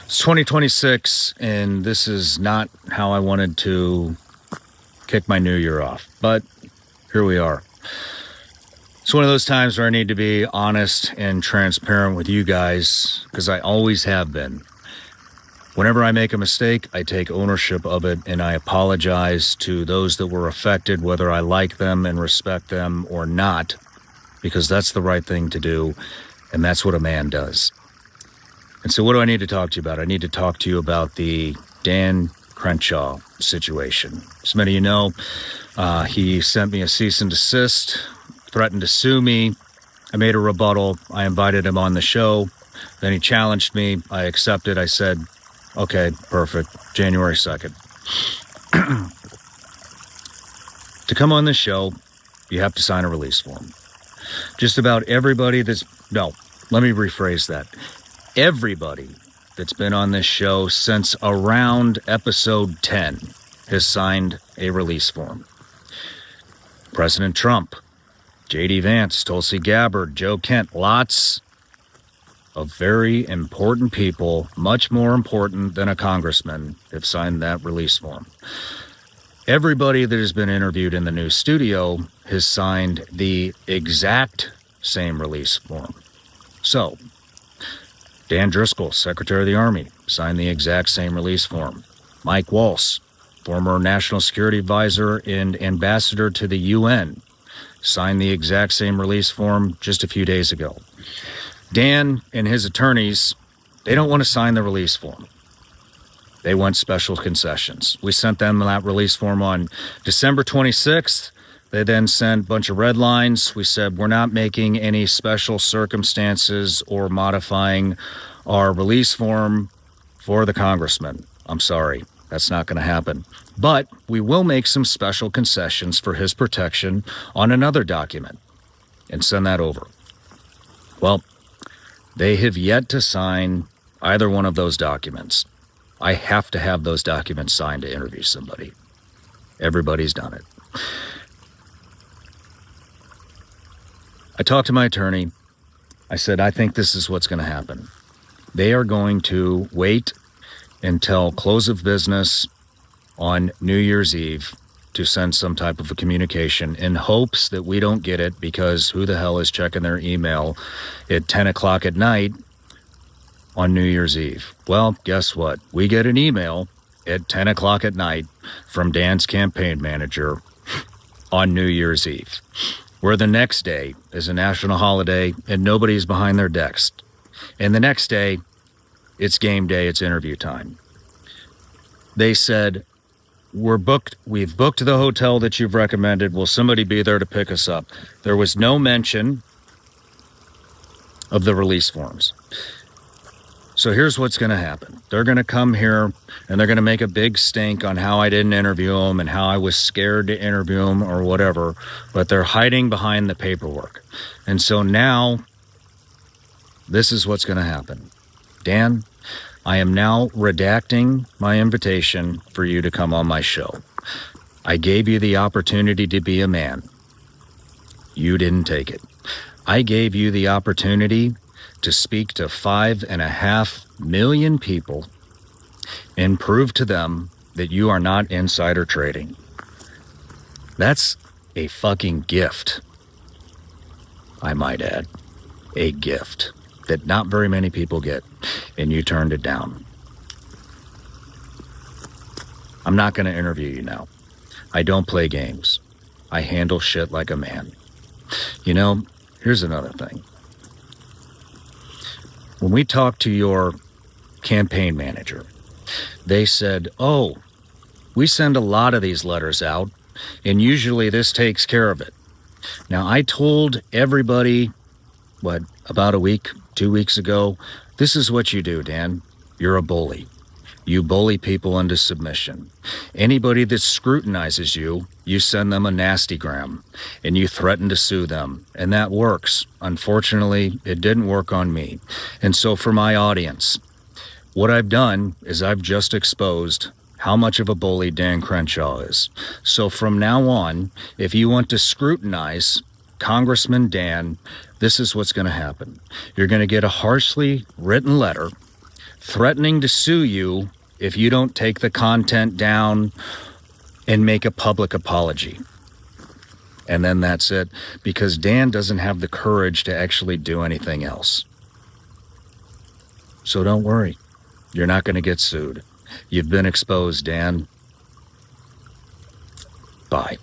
It's 2026, and this is not how I wanted to kick my new year off, but here we are. It's one of those times where I need to be honest and transparent with you guys, because I always have been. Whenever I make a mistake, I take ownership of it, and I apologize to those that were affected, whether I like them and respect them or not, because that's the right thing to do, and that's what a man does. And so what do I need to talk to you about? I need to talk to you about the Dan Crenshaw situation. As many of you know, he sent me a cease and desist, threatened to sue me. I made a rebuttal. I invited him on the show. Then he challenged me. I accepted. I said, okay, perfect. January 2nd. To come on this show, you have to sign a release form. Just about everybody let me rephrase that. Everybody that's been on this show since around episode 10 has signed a release form. President Trump, J.D. Vance, Tulsi Gabbard, Joe Kent, lots of very important people, much more important than a congressman, have signed that release form. Everybody that has been interviewed in the new studio has signed the exact same release form. So, Dan Driscoll, Secretary of the Army, signed the exact same release form. Mike Waltz, former National Security Advisor and Ambassador to the UN, signed the exact same release form just a few days ago. Dan and his attorneys, they don't want to sign the release form. They want special concessions. We sent them that release form on December 26th. They then sent a bunch of red lines. We said, we're not making any special circumstances or modifying our release form for the congressman. I'm sorry, that's not going to happen. But we will make some special concessions for his protection on another document and send that over. Well, they have yet to sign either one of those documents. I have to have those documents signed to interview somebody. Everybody's done it. I talked to my attorney. I said, I think this is what's going to happen. They are going to wait until close of business on New Year's Eve to send some type of a communication in hopes that we don't get it, because who the hell is checking their email at 10 o'clock at night on New Year's Eve? Well, guess what? We get an email at 10 o'clock at night from Dan's campaign manager on New Year's Eve, where the next day is a national holiday and nobody's behind their desk. And the next day, it's game day, it's interview time. They said, we've booked the hotel that you've recommended. Will somebody be there to pick us up? There was no mention of the release forms. So here's what's going to happen. They're going to come here and they're going to make a big stink on how I didn't interview them and how I was scared to interview them or whatever, but they're hiding behind the paperwork. And so now, this is what's going to happen. Dan, I am now redacting my invitation for you to come on my show. I gave you the opportunity to be a man. You didn't take it. I gave you the opportunity to speak to 5.5 million people and prove to them that you are not insider trading. That's a fucking gift, I might add. A gift that not very many people get, and you turned it down. I'm not going to interview you now. I don't play games. I handle shit like a man. You know, here's another thing. When we talked to your campaign manager, they said, oh, we send a lot of these letters out, and usually this takes care of it. Now, I told everybody, about a week, 2 weeks ago, this is what you do, Dan. You're a bully. You bully people into submission. Anybody that scrutinizes you, you send them a nastygram, and you threaten to sue them. And that works. Unfortunately, it didn't work on me. And so for my audience, what I've done is I've just exposed how much of a bully Dan Crenshaw is. So from now on, if you want to scrutinize Congressman Dan, this is what's going to happen. You're going to get a harshly written letter threatening to sue you if you don't take the content down and make a public apology. And then that's it, because Dan doesn't have the courage to actually do anything else. So don't worry. You're not going to get sued. You've been exposed, Dan. Bye.